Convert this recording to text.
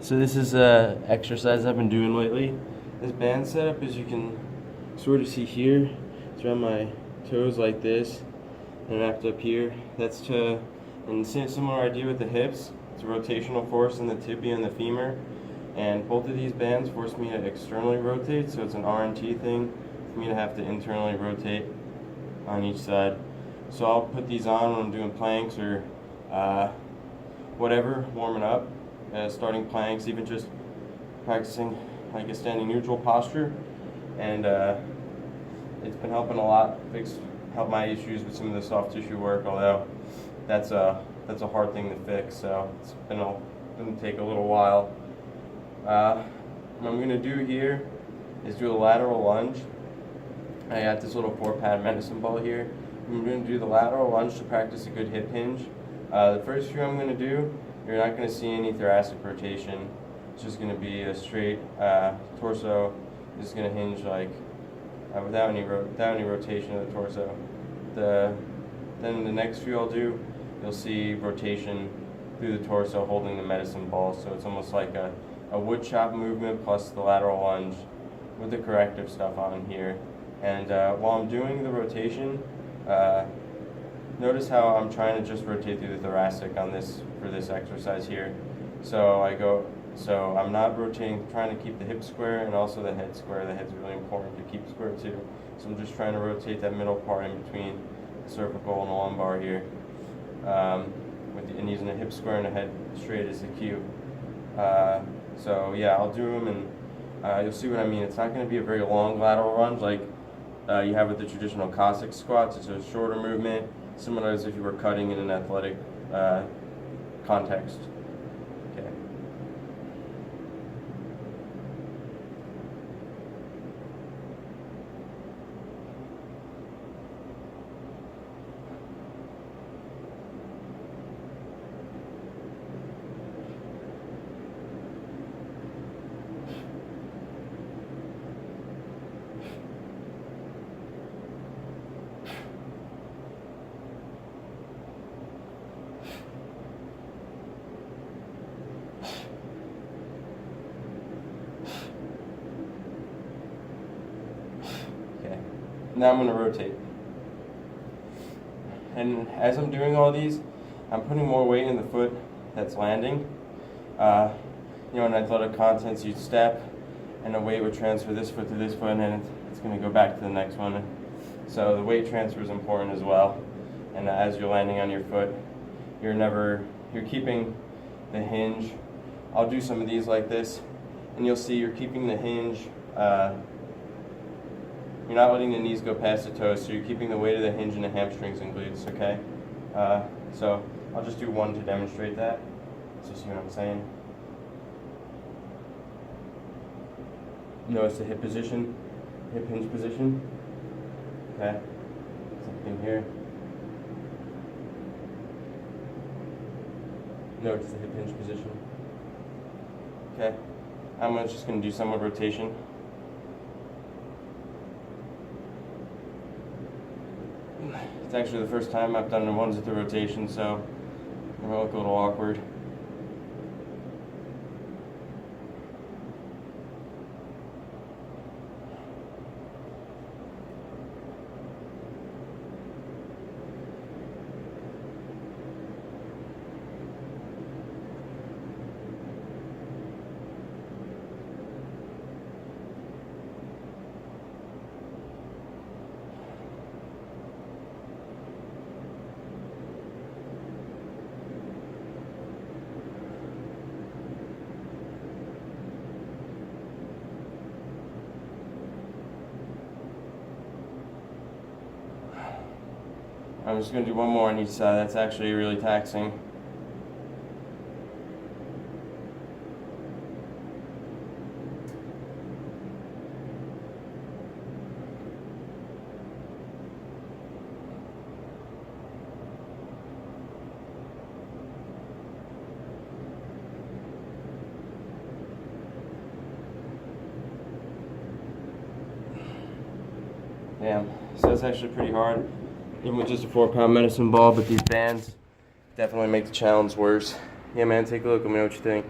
So this is a exercise I've been doing lately. This band setup, as you can sort of see here, it's around my toes like this and wrapped up here. That's to, and similar idea with the hips. It's a rotational force in the tibia and the femur. And both of these bands force me to externally rotate, so it's an R&T thing for me to have to internally rotate on each side. So I'll put these on when I'm doing planks or whatever, warming up, starting planks, even just practicing like a standing neutral posture. And it's been helping a lot, help my issues with some of the soft tissue work, although that's a hard thing to fix, so it's going to take a little while. What I'm going to do here is do a lateral lunge. I got this little 4-pad medicine ball here. I'm going to do the lateral lunge to practice a good hip hinge. The first few I'm going to do, you're not going to see any thoracic rotation. It's just going to be a straight torso. Just going to hinge like without any rotation of the torso. Then the next few I'll do, you'll see rotation through the torso holding the medicine ball. So it's almost like a wood chop movement plus the lateral lunge with the corrective stuff on here. And while I'm doing the rotation, notice how I'm trying to just rotate through the thoracic on this for this exercise here. So I'm not rotating, trying to keep the hip square and also the head square. The head's really important to keep square too. So I'm just trying to rotate that middle part in between the cervical and the lumbar here, and using the hip square and the head straight as the cue. So yeah, I'll do them, and you'll see what I mean. It's not going to be a very long lateral lunge like you have with the traditional Cossack squats. It's a shorter movement, similar as if you were cutting in an athletic context. Okay. Now I'm going to rotate. And as I'm doing all these, I'm putting more weight in the foot that's landing. In athletic contests, you'd step, and the weight would transfer this foot to this foot, and it's going to go back to the next one. So the weight transfer is important as well. And as you're landing on your foot, you're keeping the hinge. I'll do some of these like this, and you'll see you're keeping the hinge. You're not letting the knees go past the toes, so you're keeping the weight of the hinge in the hamstrings and glutes, okay? So I'll just do one to demonstrate that, so you see what I'm saying. Notice the hip position, hip hinge position, okay? Something here. Notice the hip hinge position, okay? I'm just going to do somewhat rotation. It's actually the first time I've done the ones with the rotation, so it might look a little awkward. I'm just going to do one more on each side. That's actually really taxing. Damn, so that's actually pretty hard, even with just a 4-pound medicine ball, but these bands definitely make the challenge worse. Yeah man, take a look, let me know what you think.